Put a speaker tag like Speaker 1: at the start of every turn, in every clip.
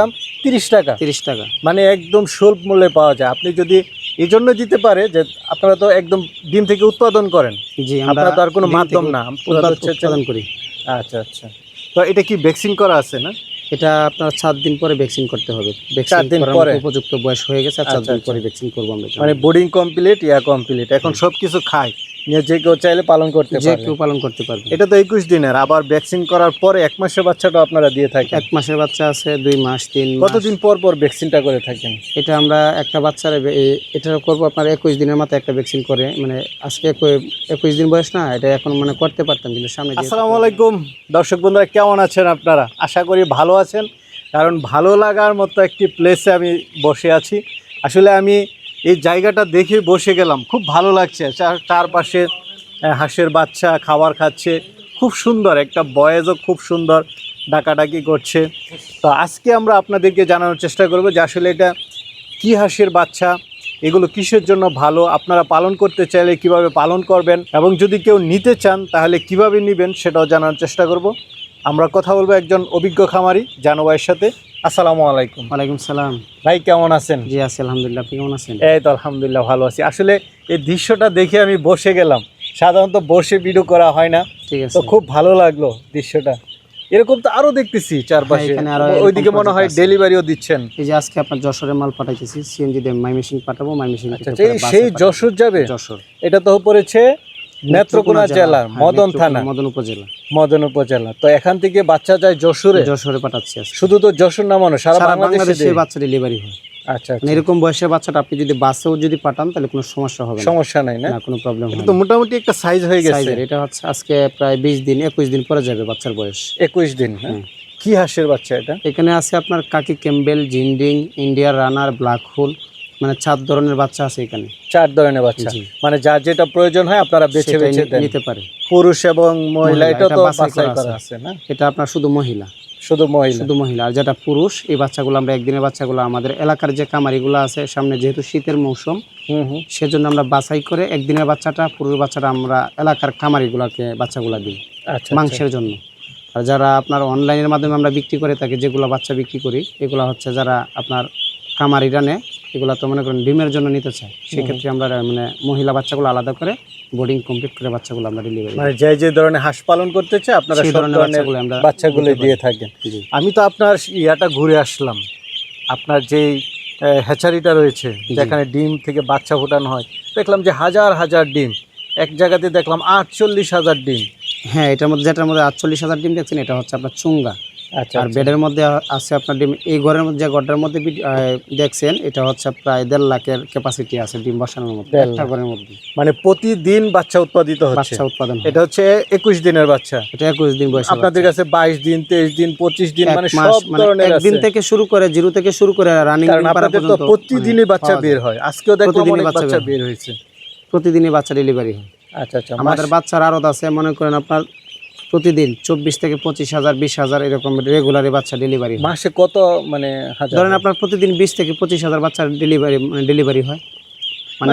Speaker 1: দাম 30 টাকা।
Speaker 2: 30 টাকা।
Speaker 1: মানে একদম স্বল্প মূল্যে পাওয়া যায়। আপনি যদি এই জন্য দিতে পারে যে আপনারা তো একদম ডিম থেকে উৎপাদন করেন।
Speaker 2: জি, আমরা
Speaker 1: আপনারা তো আর কোনো
Speaker 2: ডিম
Speaker 1: মাধ্যম
Speaker 2: থেকে
Speaker 1: না, পুরা তো হচ্ছে
Speaker 2: উৎপাদন করি।
Speaker 1: আচ্ছা আচ্ছা। তো এটা কি ভ্যাকসিন করা আছে না?
Speaker 2: এটা আপনার 7 দিন পরে ভ্যাকসিন করতে হবে।
Speaker 1: 4
Speaker 2: ভ্যাকসিন
Speaker 1: দিন
Speaker 2: করার
Speaker 1: পরে?
Speaker 2: মতো উপযুক্ত বয়স হয়ে গেছে, আর 4
Speaker 1: আচ্ছা
Speaker 2: দিন
Speaker 1: আচ্ছা।
Speaker 2: পরে ভ্যাকসিন করব আমরা এটা।
Speaker 1: মানে বোর্ডিং কমপ্লিট, কমপ্লিট। এখন সবকিছু খায়। যে কেউ চাইলে পালন করতে
Speaker 2: যে
Speaker 1: পারবে।
Speaker 2: কেউ পালন করতে পারবে।
Speaker 1: এটা তো 21 দিনের, আবার ভ্যাকসিন করার পরে 1 মাসের বাচ্চাটাও আপনারা দিয়ে থাকেন।
Speaker 2: 1 মাসের বাচ্চা আছে, 2 মাস, 3 মাস।
Speaker 1: কতদিন পর পর ভ্যাকসিনটা করে থাকেন?
Speaker 2: এটা আমরা একটা বাচ্চার এটা করব আপনার 21 দিনের মাথায় একটা ভ্যাকসিন করে, মানে আজকে 21 দিন বয়স না, এটা এখন মানে করতে পারতাম, কিন্তু সামনে
Speaker 1: আসসালামু আলাইকুম দর্শক বন্ধুরা, কেমন আছেন আপনারা? আশা করি ভালো আছেন, কারণ ভালো লাগার মতো একটি প্লেসে আমি বসে আছি। আসলে আমি এই জায়গাটা দেখে বসে গেলাম, খুব ভালো লাগছে। চারপাশে হাঁসের বাচ্চা খাবার খাচ্ছে, খুব সুন্দর একটা বয়েজও খুব সুন্দর ডাকাডাকি করছে। তো আজকে আমরা আপনাদেরকে জানানোর চেষ্টা করব যে আসলে এটা কী হাঁসের বাচ্চা, এগুলো কিসের জন্য ভালো, আপনারা পালন করতে চাইলে কিভাবে পালন করবেন, এবং যদি কেউ নিতে চান তাহলে কিভাবে নেবেন সেটাও জানার চেষ্টা করব। আমরা কথা বলবো একজন অভিজ্ঞ খামারি জানু ভাইয়ের সাথে। আসসালামু আলাইকুম।
Speaker 2: ওয়ালাইকুম সালাম।
Speaker 1: ভাই কেমন আছেন?
Speaker 2: জি আছি আলহামদুলিল্লাহ, আপনি কেমন আছেন?
Speaker 1: এই তো আলহামদুলিল্লাহ ভালো আছি। আসলে এই দৃশ্যটা দেখে আমি বসে গেলাম, সাধারণত বসে ভিডিও করা হয় না,
Speaker 2: ঠিক আছে।
Speaker 1: তো খুব ভালো লাগলো দৃশ্যটা। এরকম তো আরো দেখতেছি চারপাশে,
Speaker 2: এখানে আরো
Speaker 1: ওইদিকে মনে হয় ডেলিভারিও দিচ্ছেন।
Speaker 2: এই যে আজকে আপনার যশোরের মাল পাঠাইতেছি, সিএনজি দিয়ে মাইমেশিং পাঠাবো, মাইমেশিং
Speaker 1: আচ্ছা, সেই যশোর যাবে?
Speaker 2: যশোর।
Speaker 1: এটা তো পড়েছে নেত্রকোনা জেলার মদন থানা,
Speaker 2: মদন উপজেলা।
Speaker 1: মদন উপজেলা। তো এখান থেকে বাচ্চা যায় যশোরে?
Speaker 2: যশোরে পাঠাচ্ছি আজকে।
Speaker 1: শুধু তো যশোর না, মনে সারা বাংলাদেশে
Speaker 2: বাচ্চা ডেলিভারি হয়।
Speaker 1: আচ্ছা,
Speaker 2: মানে এরকম বয়সের বাচ্চাটা আপনি যদি বাসেও যদি পাঠান তাহলে কোনো সমস্যা হবে না।
Speaker 1: সমস্যা নাই না,
Speaker 2: কোনো প্রবলেম হবে
Speaker 1: না। তো মোটামুটি একটা সাইজ হয়ে গেছে।
Speaker 2: এটা হচ্ছে আজকে প্রায় 20 দিন 21 দিন পরে যাবে বাচ্চার বয়স।
Speaker 1: 21 দিন। কি হাঁসের বাচ্চা এটা?
Speaker 2: এখানে আছে আপনার কাকি ক্যাম্বেল, জিন্ডিং, ইন্ডিয়ার রানার, ব্ল্যাক হোল, মানে 4 ধরনের বাচ্চা আছে এখানে।
Speaker 1: 4 ধরনের বাচ্চা, মানে যার যেটা প্রয়োজন হয় আপনারা বেছে বেছে
Speaker 2: নিতে পারে।
Speaker 1: পুরুষ এবং মহিলা, এটা তো বাছাই করা আছে না?
Speaker 2: এটা আপনার শুধু মহিলা,
Speaker 1: শুধু মহিলা।
Speaker 2: আর যেটা পুরুষ, এই বাচ্চাগুলো আমরা একদিনের বাচ্চাগুলো আমাদের এলাকার যে কামারিগুলো আছে, সামনে যেহেতু শীতের মৌসুম, সেজন্য আমরা বাছাই করে একদিনের বাচ্চাটা, পুরুষ বাচ্চাটা আমরা এলাকার কামারিগুলোকে বাচ্চাগুলো দিই মাংসের জন্য। আর যারা আপনার অনলাইনের মাধ্যমে আমরা বিক্রি করে থাকি, যেগুলো বাচ্চা বিক্রি করি, এগুলো হচ্ছে যারা আপনার কামারিরা নেয়, এগুলো তো মনে করেন ডিমের জন্য নিতে চায়, সেক্ষেত্রে আমরা মানে মহিলা বাচ্চাগুলো আলাদা করে বোর্ডিং কমপ্লিট করে বাচ্চাগুলো আমরা ডেলিভারি, মানে
Speaker 1: যে ধরনের হাঁস পালন করতে চাই আপনারা সব ধরনের বাচ্চাগুলো দিয়ে থাকেন। আমি তো আপনার ইয়াটা ঘুরে আসলাম, আপনার যেই হ্যাচারিটা রয়েছে যেখানে ডিম থেকে বাচ্চা ফোটানো হয়, দেখলাম যে হাজার হাজার ডিম, এক জায়গাতে দেখলাম 48,000 ডিম।
Speaker 2: হ্যাঁ, যেটার মধ্যে 48,000 ডিম দেখছেন, এটা হচ্ছে আপনার চুঙ্গা।
Speaker 1: আচ্ছা,
Speaker 2: আর বেডের মধ্যে আছে আপনার ডিম, এই ঘরের মধ্যে যে ঘরটার মধ্যে দেখছেন, এটা হচ্ছে প্রায় 1.5 লাখের ক্যাপাসিটি আছে ডিম বসানোর মধ্যে, একটা ঘরের মধ্যে।
Speaker 1: মানে প্রতিদিন বাচ্চা উৎপাদিত হচ্ছে?
Speaker 2: বাচ্চা উৎপাদন।
Speaker 1: এটা হচ্ছে 21 দিনের বাচ্চা।
Speaker 2: এটা 21 দিন বয়স।
Speaker 1: আপনাদের কাছে 22 দিন, 23 দিন, 25 দিন, মানে সব ধরনের আছে।
Speaker 2: একদিন থেকে শুরু করে, জিরো থেকে শুরু করে রানিং ডিম পাড়া পর্যন্ত
Speaker 1: প্রতিদিনই বাচ্চা বের হয়। আজকেও দেখলাম অনেক বাচ্চা বের হয়েছে।
Speaker 2: প্রতিদিনই বাচ্চা ডেলিভারি হয়।
Speaker 1: আচ্ছা আচ্ছা।
Speaker 2: আমাদের বাচ্চার আড়ত আছে, মনে করেন আপনার প্রতিদিন 24 থেকে 25,000, 20,000 এরকম রেগুলারি বাচ্চা ডেলিভারি হয়।
Speaker 1: মাসে কত মানে হাজার?
Speaker 2: ধরেন আপনার প্রতিদিন 20 থেকে 25,000 বাচ্চা ডেলিভারি হয়। মানে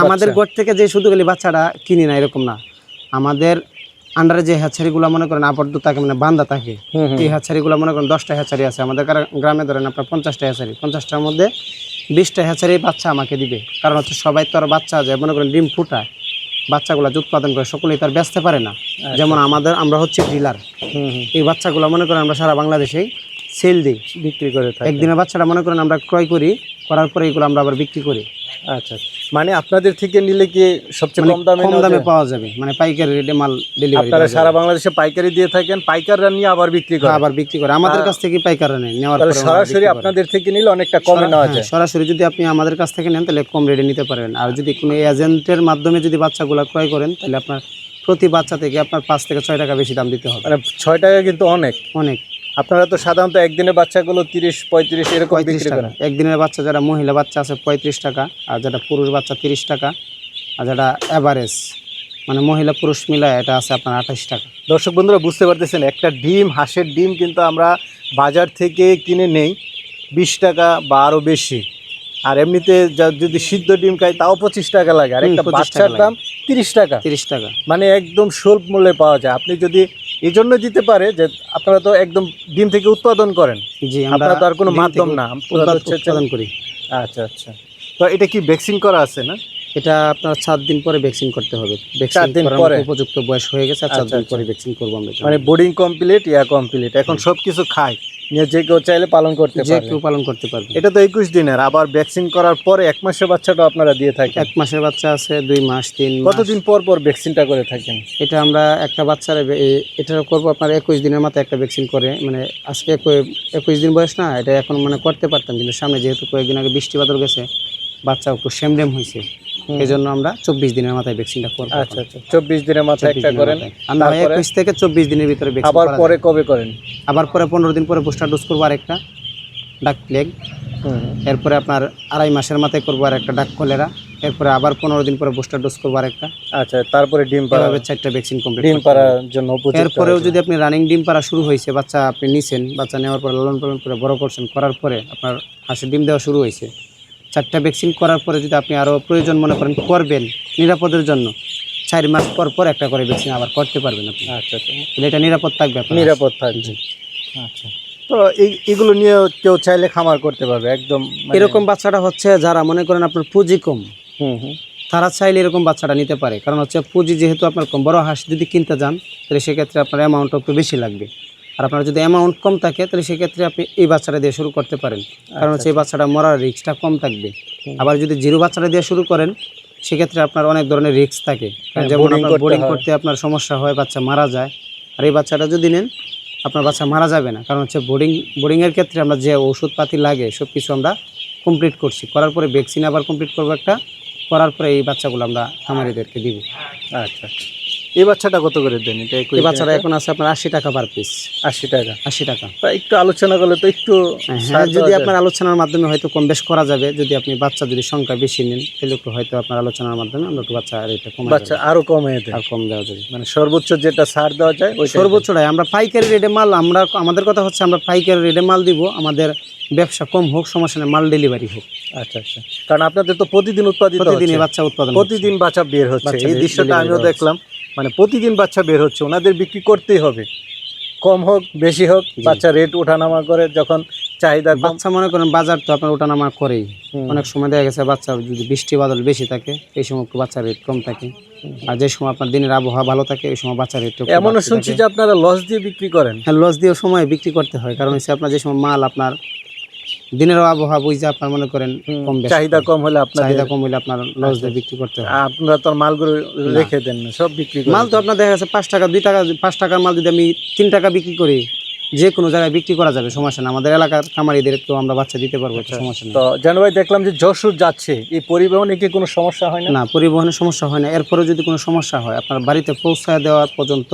Speaker 2: আমাদের ঘর থেকে যে শুধু গেলে বাচ্চাটা কিনি না এরকম না, আমাদের আন্ডারে যে হ্যাচারিগুলো মনে করেন আবদ্ধ থাকে, মানে বান্ধা থাকে, এই হ্যাচারিগুলো মনে করেন 10টা হ্যাচারি আছে আমাদের গ্রামে। ধরেন আপনার 50টা হ্যাচারি, 50টার মধ্যে 20টা হ্যাচারি বাচ্চা আমাকে দিবে। কারণ হচ্ছে সবাই তো আর বাচ্চা যায় মনে করেন ডিম ফুটায়, বাচ্চাগুলো উৎপাদন করে সকলেই তার ব্যস্ত পারে না। যেমন আমরা হচ্ছে ডিলার, এই বাচ্চাগুলো মনে করেন আমরা সারা বাংলাদেশেই সেল দিই, বিক্রি করে থাকি। একদিনের বাচ্চাটা মনে করেন আমরা ক্রয় করার পরে এগুলো আমরা আবার বিক্রি করি।
Speaker 1: আচ্ছা, মানে আপনাদের থেকে নিলে কি সবচেয়ে কম দামে
Speaker 2: পাওয়া যাবে? মানে পাইকারি রেটে মাল ডেলিভারি।
Speaker 1: আপনারা সারা বাংলাদেশে পাইকারি দিয়ে থাকেন, পাইকাররা নিয়ে আবার বিক্রি করে? আমাদের
Speaker 2: কাছ থেকে পাইকাররা নেওয়ার পরে
Speaker 1: সরাসরি আপনাদের থেকে নিলে অনেকটা কমে নেওয়া যায়।
Speaker 2: সরাসরি যদি আপনি আমাদের কাছ থেকে নেন তাহলে কম রেটে নিতে পারবেন। আর যদি কোনো এজেন্টের মাধ্যমে যদি বাচ্চাগুলো ক্রয় করেন তাহলে আপনার প্রতি বাচ্চা থেকে আপনার 5 থেকে 6 টাকা বেশি দাম দিতে হবে।
Speaker 1: মানে 6 টাকা কিন্তু অনেক। আপনারা তো সাধারণত একদিনের বাচ্চাগুলো 30-35 এরকম বিক্রি করেন।
Speaker 2: একদিনের বাচ্চা যারা মহিলা বাচ্চা আছে 35 টাকা, আর যেটা পুরুষ বাচ্চা 30 টাকা, আর যেটা অ্যাভারেজ মানে মহিলা পুরুষ মিলায় এটা আছে আপনার 28 টাকা।
Speaker 1: দর্শক বন্ধুরা বুঝতে পারতেছেন, একটা ডিম, হাঁসের ডিম কিন্তু আমরা বাজার থেকে কিনে নেই 20 টাকা বা আরও বেশি। আর এমনিতে যদি সিদ্ধ ডিম খাই তাও 25 টাকা লাগে, আর একটা বাচ্চার দাম 30 টাকা।
Speaker 2: 30 টাকা,
Speaker 1: মানে একদম স্বল্প মূল্যে পাওয়া যায়। আপনি যদি এই জন্য দিতে পারে যে আপনারা তো একদম ডিম থেকে উৎপাদন করেন,
Speaker 2: জি
Speaker 1: আপনারা তো আর কোনো
Speaker 2: ডিম থেকে
Speaker 1: মাধ্যম না, আপনারা হচ্ছে
Speaker 2: উৎপাদন করি।
Speaker 1: আচ্ছা আচ্ছা। তো এটা কি ভ্যাকসিন করা আছে না?
Speaker 2: এটা আপনার 7 দিন পরে ভ্যাকসিন করতে হবে।
Speaker 1: 4 দিন
Speaker 2: করার
Speaker 1: পরে?
Speaker 2: মতো উপযুক্ত বয়স হয়ে গেছে, আর 4
Speaker 1: আচ্ছা,
Speaker 2: দিন
Speaker 1: আচ্ছা।
Speaker 2: পরে ভ্যাকসিন করব আমরা এটা।
Speaker 1: মানে বোর্ডিং কমপ্লিট, কমপ্লিট, এখন সব কিছু খায়, নিয়ে যে কেউ চাইলে পালন করতে
Speaker 2: যে
Speaker 1: পারে।
Speaker 2: কেউ পালন করতে পারবে।
Speaker 1: এটা তো 21 দিনের, আবার ভ্যাকসিন করার পরে 1 মাসের বাচ্চাটা আপনারা দিয়ে থাকেন।
Speaker 2: 1 মাসের বাচ্চা আছে, 2 মাস, 3 মাস।
Speaker 1: কতদিন পর পর ভ্যাকসিনটা করে থাকেন?
Speaker 2: এটা আমরা একটা বাচ্চার এটা করব আপনার 21 দিনের মাথায় একটা ভ্যাকসিন করে, মানে আজকে 21 দিন বয়স না, এটা এখন মানে করতে পারতাম, কিন্তু সামনে যেহেতু কয়েকদিন আগে বৃষ্টি বাদল গেছে, বাচ্চা একটু সেমডেম হয়েছে, এই জন্য আমরা 24 দিনের মাথায় ভ্যাকসিনটা করব।
Speaker 1: আচ্ছা আচ্ছা, 24 দিনের মাথায় একটা করেন,
Speaker 2: আমরা 21 থেকে 24 দিনের ভিতরে ভ্যাকসিন
Speaker 1: আবার পরে কবে করেন?
Speaker 2: আবার পরে 15 দিন পরে বুস্টার ডোজ করবো আরেকটা ডাক প্লেগ, এরপরে আপনার 2.5 মাসের মাথায় করবো আর একটা ডাক কলেরা, এরপরে আবার 15 দিন পরে বুস্টার ডোজ করবো আরেকটা।
Speaker 1: আচ্ছা, তারপরে ডিম পাড়া,
Speaker 2: এভাবে 4টা ভ্যাকসিন কমপ্লিট।
Speaker 1: ডিম পাড়ার জন্য উপযুক্ত।
Speaker 2: এরপরেও যদি আপনি রানিং ডিম পাড়া শুরু হয়েছে, বাচ্চা আপনি নিছেন, বাচ্চা নেওয়ার পরে লালন পালন করে বড় করছেন, করার পরে আপনার হাঁসের ডিম দেওয়া শুরু হয়েছে, 4টা ভ্যাকসিন করার পরে যদি আপনি আরও প্রয়োজন মনে করেন করবেন নিরাপদের জন্য, 4 মাস পর পর একটা করে ভ্যাকসিন আবার করতে পারবেন আপনি।
Speaker 1: আচ্ছা আচ্ছা,
Speaker 2: তাহলে এটা নিরাপদ থাকবে আপনার।
Speaker 1: নিরাপদ থাকবে। আচ্ছা, তো এগুলো নিয়ে কেউ চাইলে খামার করতে পারবে একদম।
Speaker 2: এরকম বাচ্চাটা হচ্ছে যারা মনে করেন আপনার পুঁজি কম,
Speaker 1: হুম,
Speaker 2: তারা চাইলে এরকম বাচ্চাটা নিতে পারে, কারণ হচ্ছে পুঁজি যেহেতু আপনার কম, বড় হাঁস যদি কিনতে যান তাহলে সেক্ষেত্রে আপনার অ্যামাউন্ট একটু বেশি লাগবে, আর আপনার যদি অ্যামাউন্ট কম থাকে তাহলে সেক্ষেত্রে আপনি এই বাচ্চাটা দিয়ে শুরু করতে পারেন, কারণ হচ্ছে এই বাচ্চাটা মরার রিস্কটা কম থাকবে। আবার যদি জিরো বাচ্চাটা দিয়ে শুরু করেন সেক্ষেত্রে আপনার অনেক ধরনের রিস্ক থাকে, যেমন বোর্ডিং করতে আপনার সমস্যা হয়, বাচ্চা মারা যায়। আর এই বাচ্চাটা যদি নেন আপনার বাচ্চা মারা যাবে না, কারণ হচ্ছে বোর্ডিংয়ের ক্ষেত্রে আমরা যে ওষুধপাতি লাগে সব কিছু আমরা কমপ্লিট করছি, করার পরে ভ্যাকসিন আবার কমপ্লিট করবো একটা, করার পরে এই বাচ্চাগুলো আমরা খামারিদেরকে দিব।
Speaker 1: আচ্ছা, এই বাচ্চাটা কত করে দেন? এটা
Speaker 2: এই বাচ্চাটা এখন আছে আপনার 80 টাকা পার পিস।
Speaker 1: 80 টাকা?
Speaker 2: 80 টাকা।
Speaker 1: তা একটু আলোচনা করলে তো একটু,
Speaker 2: হ্যাঁ, যদি আপনার আলোচনার মাধ্যমে হয়তো কম বেশ করা যাবে, যদি আপনি বাচ্চা যদি সংখ্যা বেশি নেন তাহলে একটু হয়তো আপনার আলোচনার মাধ্যমে আমরা একটু বাচ্চা রেটটা কম,
Speaker 1: বাচ্চা আরো কমে দেয়,
Speaker 2: আর কম দেওয়া যাবে।
Speaker 1: মানে সর্বোচ্চ যেটা ছাড় দেওয়া যায় ওই
Speaker 2: সর্বোচ্চটাই আমরা পাইকারি রেটে মাল, আমাদের কথা হচ্ছে আমরা পাইকারি রেটে মাল দিব, আমাদের ব্যবসা কম হোক সমস্যা নেই, মাল ডেলিভারি হোক।
Speaker 1: আচ্ছা আচ্ছা, কারণ আপনাদের তো প্রতিদিন উৎপাদিত হচ্ছে,
Speaker 2: প্রতিদিন বাচ্চা উৎপাদন,
Speaker 1: প্রতিদিন বাচ্চা বের হচ্ছে, এই দৃশ্যটা আমিও দেখলাম, মানে প্রতিদিন বাচ্চা বের হচ্ছে, ওনাদের বিক্রি করতেই হবে, কম হোক বেশি হোক, বাচ্চা রেট ওঠানামা করে, যখন চাহিদা কম।
Speaker 2: বাচ্চা মনে করেন বাজার তো আপনার ওঠানামা করেই, অনেক সময় দেখা গেছে বাচ্চা যদি বৃষ্টি বাদল বেশি থাকে এই সময় একটু বাচ্চার রেট কম থাকে, আর যে সময় আপনার দিনের আবহাওয়া ভালো থাকে ওই সময় বাচ্চার রেট
Speaker 1: এমনও শুনছি যে আপনারা লস দিয়ে বিক্রি করেন।
Speaker 2: হ্যাঁ, লস দিয়ে সময় বিক্রি করতে হয়, কারণ হচ্ছে আপনার যে সময় মাল আপনার দিনের আবহাওয়া বুঝে আপনার মনে করেন কম,
Speaker 1: চাহিদা কম হলে আপনার
Speaker 2: আপনার লস দিয়ে বিক্রি করতে হয়।
Speaker 1: আপনারা তো মালগুলো রেখে দেন না, সব বিক্রি করেন।
Speaker 2: মাল তো আপনার দেখা যাচ্ছে 5 টাকা 2 টাকা 5 টাকার মাল যদি আমি 3 টাকা বিক্রি করি, যে কোনো জায়গায় বিক্রি করা যাবে, সমস্যা না, আমাদের এলাকার খামারিদের তো আমরা বাচ্চা দিতে পারবো, সমস্যা নেই।
Speaker 1: তো জানু ভাই, দেখলাম যে যশোর যাচ্ছে, এই পরিবহনে কি কোনো সমস্যা হয় না?
Speaker 2: না, পরিবহনের সমস্যা হয় না। এরপরে যদি কোনো সমস্যা হয় আপনার বাড়িতে পৌঁছায় দেওয়ার পর্যন্ত,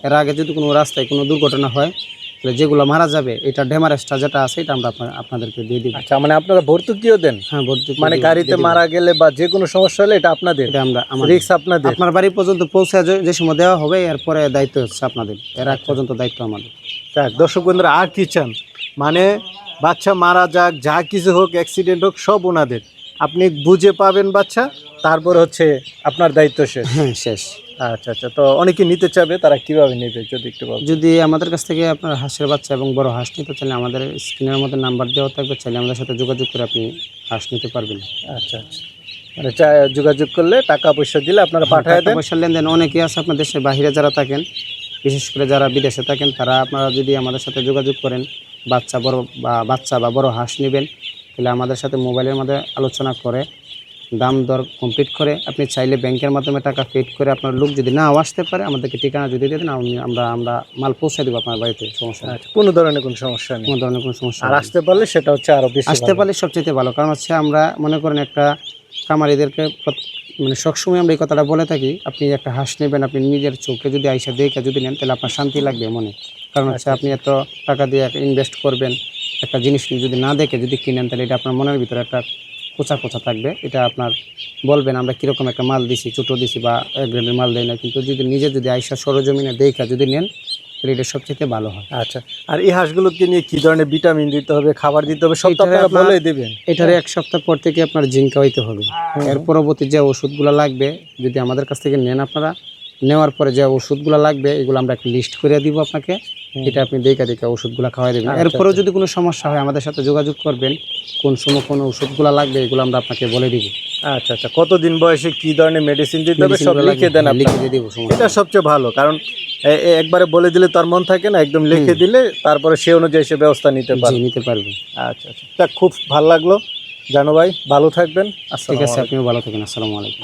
Speaker 2: এর আগে যদি কোনো রাস্তায় কোনো দুর্ঘটনা হয় তাহলে যেগুলো মারা যাবে এটা ড্যামারেজটা যেটা আছে এটা আমরা আপনাদেরকে দিয়ে দিব।
Speaker 1: আচ্ছা, মানে আপনারা ভর্তুকিও দেন?
Speaker 2: হ্যাঁ, ভর্তুকি,
Speaker 1: মানে গাড়িতে মারা গেলে বা যে কোনো সমস্যা হলে এটা আপনাদের,
Speaker 2: এটা আমরা
Speaker 1: রিস্ক আপনাদের,
Speaker 2: আপনার বাড়ি পর্যন্ত পৌঁছায় যে সময় দেওয়া হবে এরপরে দায়িত্ব হচ্ছে আপনাদের, এর আগ পর্যন্ত দায়িত্ব আমাদের।
Speaker 1: দর্শক বন্ধুরা, আর কি চান, মানে বাচ্চা মারা যাক, যা কিছু হোক, অ্যাক্সিডেন্ট হোক, সব ওনাদের, আপনি বুঝে পাবেন বাচ্চা, তারপর হচ্ছে আপনার দায়িত্ব শেষ।
Speaker 2: হ্যাঁ, শেষ।
Speaker 1: আচ্ছা আচ্ছা, তো অনেকে নিতে চাবে, তারা কিভাবে নেবে যদি একটু বলেন?
Speaker 2: যদি আমাদের কাছ থেকে আপনার হাঁসের বাচ্চা এবং বড় হাঁস নিতে চাইলে আমাদের স্ক্রিনের মধ্যে নাম্বার দেওয়া থাকবে, চাইলে আমাদের সাথে যোগাযোগ করে আপনি হাঁস নিতে পারবেন।
Speaker 1: আচ্ছা আচ্ছা, মানে যোগাযোগ করলে টাকা পয়সা দিলে আপনারা পাঠায় দেন?
Speaker 2: পয়সা লেনদেন অনেকেই আছে আপনার দেশের বাইরে যারা থাকেন, বিশেষ করে যারা বিদেশে থাকেন, তারা আপনারা যদি আমাদের সাথে যোগাযোগ করেন, বাচ্চা বা বড় হাঁস নেবেন, তাহলে আমাদের সাথে মোবাইলের মধ্যে আলোচনা করে দাম দর কমপ্লিট করে আপনি চাইলে ব্যাংকের মাধ্যমে টাকা পেড করে আপনার লোক যদি নাও আসতে পারে আমাদেরকে ঠিকানা যদি দিয়ে দেন, আমরা মাল পৌঁছে দেবো আপনার বাড়িতে, সমস্যা নেই।
Speaker 1: কোনো ধরনের কোনো সমস্যা নেই?
Speaker 2: কোনো ধরনের কোনো সমস্যা
Speaker 1: আর আসতে পারলে সেটা হচ্ছে আরো বেশি,
Speaker 2: আসতে পারলে সবচেয়ে ভালো, কারণ হচ্ছে আমরা মনে করেন একটা খামারিদেরকে মানে সবসময় আমরা এই কথাটা বলে থাকি, আপনি একটা হাঁস নেবেন, আপনি নিজের চোখে যদি আইসা দেখে যদি নেন তাহলে আপনার শান্তি লাগবে মনে, কারণ হচ্ছে আপনি এত টাকা দিয়ে ইনভেস্ট করবেন একটা জিনিস যদি না দেখে যদি কিনেন তাহলে এটা আপনার মনের ভিতরে একটা কোচা থাকবে, এটা আপনার বলবেন আমরা কীরকম একটা মাল দিছি, ছোটো দিছি বা এক গ্রেডের মাল দেয় না, কিন্তু যদি আইসা সরজমিনে দেখা যদি নেন তাহলে এটা সবচেয়ে ভালো হয়।
Speaker 1: আচ্ছা, আর এই হাঁসগুলোকে নিয়ে কি ধরনের ভিটামিন দিতে হবে, খাবার দিতে হবে, সব আপনারা বলে দেবেন?
Speaker 2: এটারে 1 সপ্তাহ পর থেকে আপনার জিঙ্ক খাওয়াইতে হবে, এর পরবর্তী যে ওষুধগুলো লাগবে যদি আমাদের কাছ থেকে নেন আপনারা নেওয়ার পরে যে ওষুধগুলো লাগবে এগুলো আমরা একটা লিস্ট করে দিব আপনাকে, এটা আপনি দেখে ওষুধগুলো খাওয়াই দেবেন। এরপরেও যদি কোনো সমস্যা হয় আমাদের সাথে যোগাযোগ করবেন, কোন সময় কোন ওষুধগুলো লাগবে এগুলো আমরা আপনাকে বলে দিব।
Speaker 1: আচ্ছা আচ্ছা, কতদিন বয়সে কি ধরনের মেডিসিন দিতে হবে সব লিখে দেন আপনি?
Speaker 2: লিখে দিয়ে দিব,
Speaker 1: এটা সবচেয়ে ভালো, কারণ একবারে বলে দিলে তার মন থাকে না, একদম লিখে দিলে তারপরে সে অনুযায়ী সে ব্যবস্থা নিতে পারবে। আচ্ছা আচ্ছা, তা খুব ভালো লাগলো জানু ভাই, ভালো থাকবেন।
Speaker 2: ঠিক আছে, আপনিও ভালো থাকেন। আসসালামু আলাইকুম।